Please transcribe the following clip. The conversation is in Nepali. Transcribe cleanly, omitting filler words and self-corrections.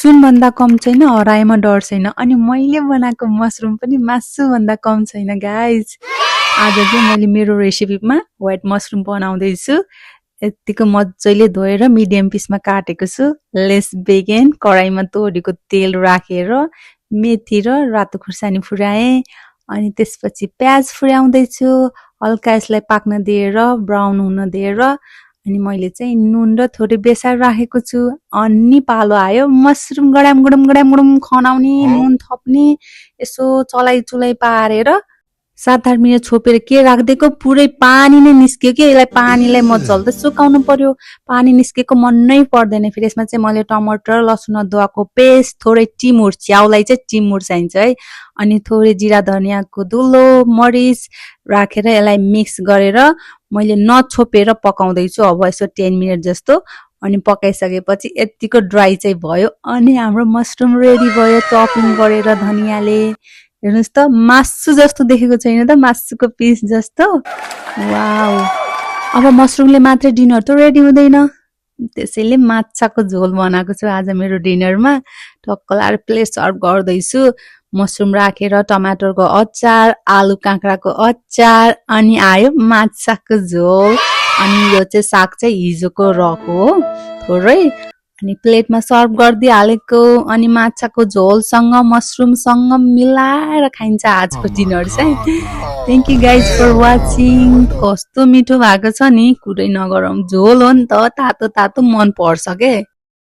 सुनभन्दा कम छैन, हराएमा डर छैन। अनि मैले बनाएको मसरुम पनि मासुभन्दा कम छैन गाइज। आज चाहिँ मैले मेरो रेसिपीमा व्हाइट मसरुम बनाउँदैछु। यतिको मजाले धोएर मिडियम पिसमा काटेको छु। लेस बेगेन कराईमा तोरीको तेल राखेर मेथी र रातो खुर्सानी फुराएँ। अनि त्यसपछि प्याज फुराउँदैछु। हल्का यसलाई पाक्न दिएर ब्राउन हुन दिएर अनि मैले चाहिँ नुन र थोरै बेसार राखेको छु। अनि पालो आयो मसरुम गडाम गडम खनाउने, नुन थप्ने, यसो चलाइ चुलाइ पारेर 7-8 मिनट छोपेर के राख्दिएको पुरै पानी नै निस्क्यो कि यसलाई पानीलाई मजाले सुकाउनु पर्यो। पानी निस्केको मन नै पर्दैन। फेरि यसमा चाहिँ मैले टमाटर, लसुन अदुवाको पेस्ट, थोरै टिमुर, च्याउलाई चाहिँ टिमुर चाहिन्छ है, अनि थोरै जिरा धनियाको धुलो, मरिच राखेर यसलाई मिक्स गरेर मैले नछोपेर पकाउँदैछु अब यसो 10 मिनट जस्तो। अनि पकाइसकेपछि यतिको ड्राई चाहिँ भयो। अनि हाम्रो मसरुम रेडी भयो चपिङ गरेर धनियाले। हेर्नुस् त मासु जस्तो देखेको छैन त, मासुको पिस जस्तो। वाउ, अब मसरुमले मात्रै डिनर त रेडी हुँदैन, त्यसैले माछाको झोल बनाएको छु आज मेरो डिनरमा। टक्क लाएर प्लेट सर्भ गर्दैछु। मसरुम राखेर टमाटरको अचार, आलु काँक्राको अचार, अनि आयो माछाको झोल। अनि यो चाहिँ साग चाहिँ हिजोको रक हो थोरै। अनि प्लेटमा सर्भ गरिदिइहालेको। अनि माछाको झोलसँग मसरुमसँग मिलाएर खाइन्छ आजको डिनर चाहिँ। Thank you guys for watching. कस्तो मिठो भएको छ नि, कुरै नगरौँ, झोल हो नि त, तातो तातो मन पर्छ के।